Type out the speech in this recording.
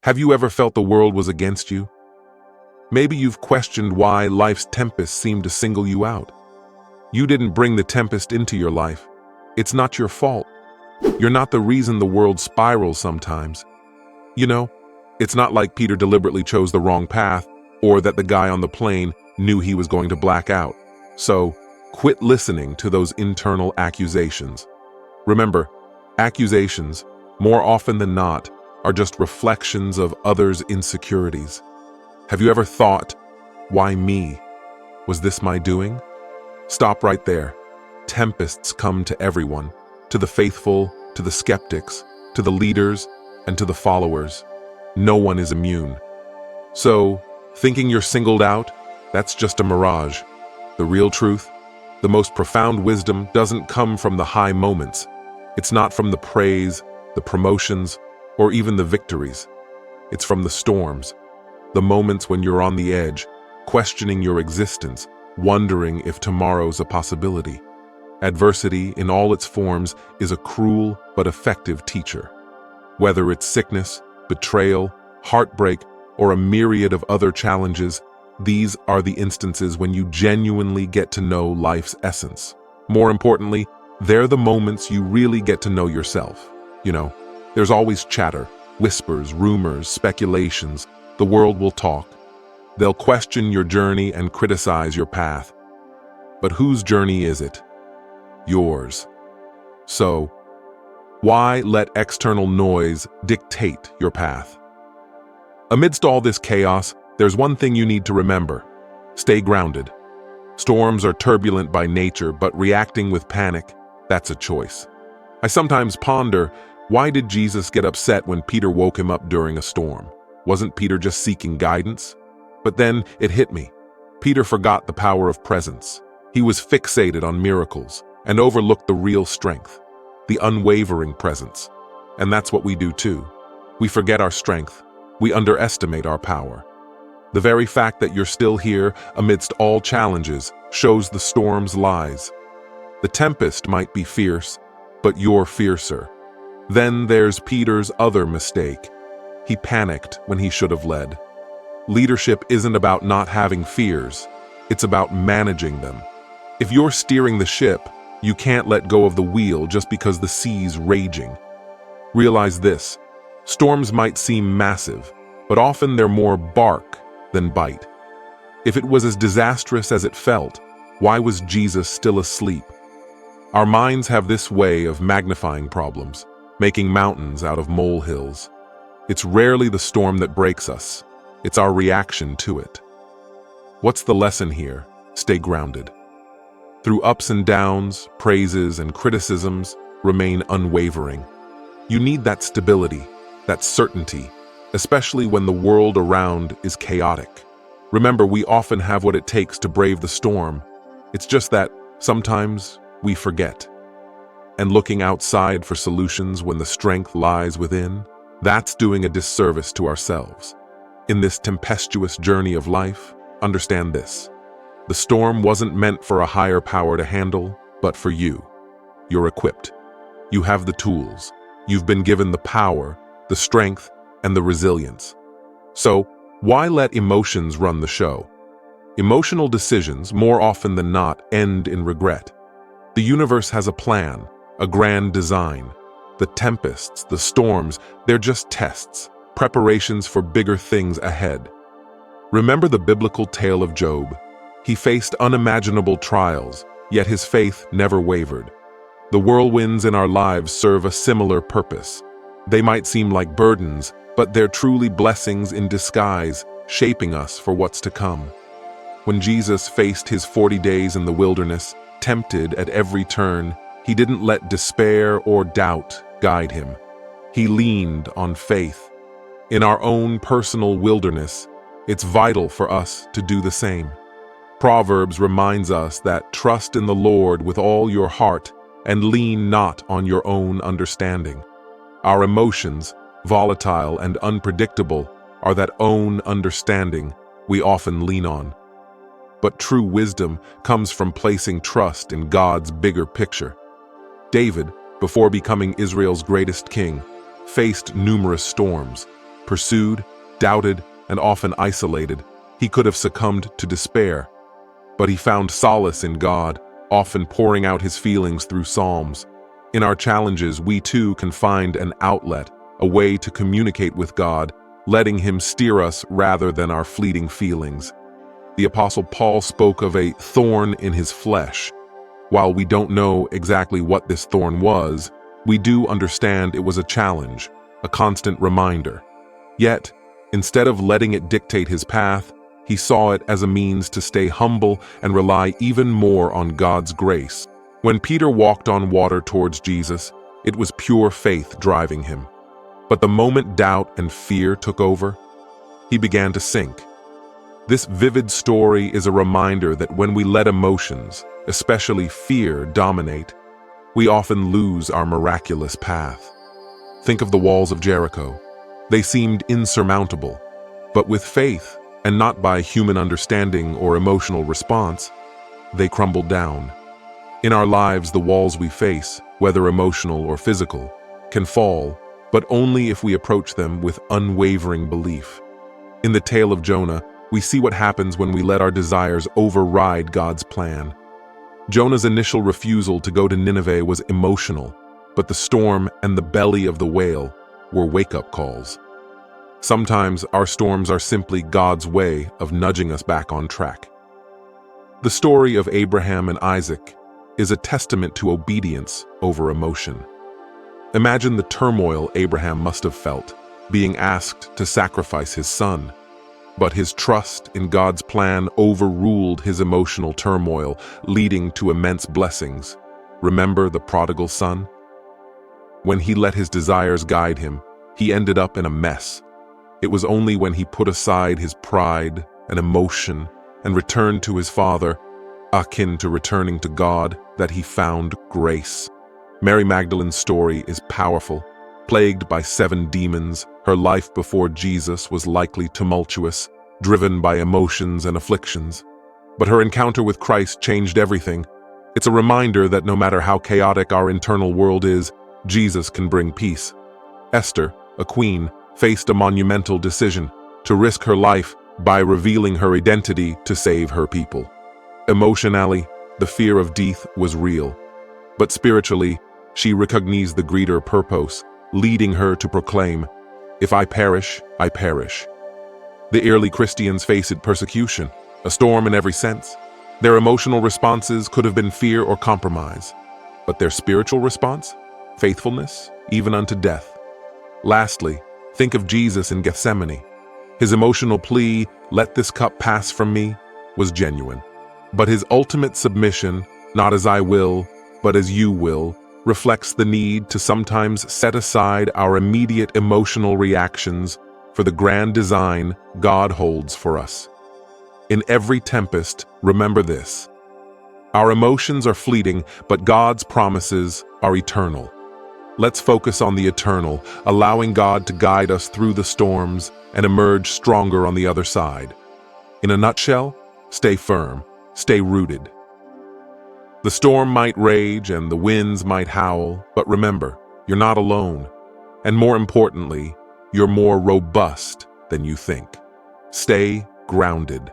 Have you ever felt the world was against you? Maybe you've questioned why life's tempests seem to single you out. You didn't bring the tempest into your life. It's not your fault. You're not the reason the world spirals sometimes. You know, it's not like Peter deliberately chose the wrong path or that the guy on the plane knew he was going to black out. So, quit listening to those internal accusations. Remember, accusations, more often than not, are just reflections of others' insecurities. Have you ever thought, why me? Was this my doing? Stop right there. Tempests come to everyone, to the faithful, to the skeptics, to the leaders, and to the followers. No one is immune. So, thinking you're singled out, that's just a mirage. The real truth, the most profound wisdom doesn't come from the high moments. It's not from the praise, the promotions, or even the victories. It's from the storms, the moments when you're on the edge, questioning your existence, wondering if tomorrow's a possibility. Adversity, in all its forms, is a cruel but effective teacher. Whether it's sickness, betrayal, heartbreak, or a myriad of other challenges, these are the instances when you genuinely get to know life's essence. More importantly, they're the moments you really get to know yourself. There's always chatter, whispers, rumors, speculations. The world will talk. They'll question your journey and criticize your path. But whose journey is it? Yours. So, why let external noise dictate your path? Amidst all this chaos, there's one thing you need to remember. Stay grounded. Storms are turbulent by nature, but reacting with panic, that's a choice. I sometimes ponder, why did Jesus get upset when Peter woke him up during a storm? Wasn't Peter just seeking guidance? But then it hit me. Peter forgot the power of presence. He was fixated on miracles and overlooked the real strength, the unwavering presence. And that's what we do too. We forget our strength. We underestimate our power. The very fact that you're still here amidst all challenges shows the storm's lies. The tempest might be fierce, but you're fiercer. Then there's Peter's other mistake. He panicked when he should have led. Leadership isn't about not having fears. It's about managing them. If you're steering the ship, you can't let go of the wheel just because the sea's raging. Realize this. Storms might seem massive, but often they're more bark than bite. If it was as disastrous as it felt, why was Jesus still asleep? Our minds have this way of magnifying problems, making mountains out of molehills. It's rarely the storm that breaks us. It's our reaction to it. What's the lesson here? Stay grounded. Through ups and downs, praises and criticisms, remain unwavering. You need that stability, that certainty, especially when the world around is chaotic. Remember, we often have what it takes to brave the storm. It's just that sometimes we forget. And looking outside for solutions when the strength lies within, that's doing a disservice to ourselves. In this tempestuous journey of life, understand this. The storm wasn't meant for a higher power to handle, but for you. You're equipped. You have the tools. You've been given the power, the strength, and the resilience. So, why let emotions run the show? Emotional decisions, more often than not, end in regret. The universe has a plan, a grand design. The tempests, the storms, they're just tests, preparations for bigger things ahead. Remember the biblical tale of Job. He faced unimaginable trials, yet his faith never wavered. The whirlwinds in our lives serve a similar purpose. They might seem like burdens, but they're truly blessings in disguise, shaping us for what's to come. When Jesus faced his 40 days in the wilderness, tempted at every turn, he didn't let despair or doubt guide him. He leaned on faith. In our own personal wilderness, it's vital for us to do the same. Proverbs reminds us that trust in the Lord with all your heart and lean not on your own understanding. Our emotions, volatile and unpredictable, are that own understanding we often lean on. But true wisdom comes from placing trust in God's bigger picture. David, before becoming Israel's greatest king, faced numerous storms, pursued, doubted, and often isolated, he could have succumbed to despair. But he found solace in God, often pouring out his feelings through psalms. In our challenges, we too can find an outlet, a way to communicate with God, letting him steer us rather than our fleeting feelings. The Apostle Paul spoke of a thorn in his flesh. While we don't know exactly what this thorn was, we do understand it was a challenge, a constant reminder. Yet, instead of letting it dictate his path, he saw it as a means to stay humble and rely even more on God's grace. When Peter walked on water towards Jesus, it was pure faith driving him. But the moment doubt and fear took over, he began to sink. This vivid story is a reminder that when we let emotions, especially fear, dominate, we often lose our miraculous path. Think of the walls of Jericho. They seemed insurmountable, but with faith, and not by human understanding or emotional response, they crumbled down. In our lives, the walls we face, whether emotional or physical, can fall, but only if we approach them with unwavering belief. In the tale of Jonah, we see what happens when we let our desires override God's plan. Jonah's initial refusal to go to Nineveh was emotional, but the storm and the belly of the whale were wake-up calls. Sometimes our storms are simply God's way of nudging us back on track. The story of Abraham and Isaac is a testament to obedience over emotion. Imagine the turmoil Abraham must have felt, being asked to sacrifice his son. But his trust in God's plan overruled his emotional turmoil, leading to immense blessings. Remember the prodigal son? When he let his desires guide him, he ended up in a mess. It was only when he put aside his pride and emotion and returned to his father, akin to returning to God, that he found grace. Mary Magdalene's story is powerful. Plagued by 7 demons, her life before Jesus was likely tumultuous, driven by emotions and afflictions. But her encounter with Christ changed everything. It's a reminder that no matter how chaotic our internal world is, Jesus can bring peace. Esther, a queen, faced a monumental decision: to risk her life by revealing her identity to save her people. Emotionally, the fear of death was real. But spiritually, she recognized the greater purpose, leading her to proclaim, "If I perish, I perish." The early Christians faced persecution, a storm in every sense. Their emotional responses could have been fear or compromise, but their spiritual response? Faithfulness, even unto death. Lastly, think of Jesus in Gethsemane. His emotional plea, "Let this cup pass from me," was genuine. But his ultimate submission, "Not as I will, but as you will," reflects the need to sometimes set aside our immediate emotional reactions for the grand design God holds for us. In every tempest, remember this: our emotions are fleeting, but God's promises are eternal. Let's focus on the eternal, allowing God to guide us through the storms and emerge stronger on the other side. In a nutshell, stay firm, stay rooted. The storm might rage and the winds might howl, but remember, you're not alone. And more importantly, you're more robust than you think. Stay grounded.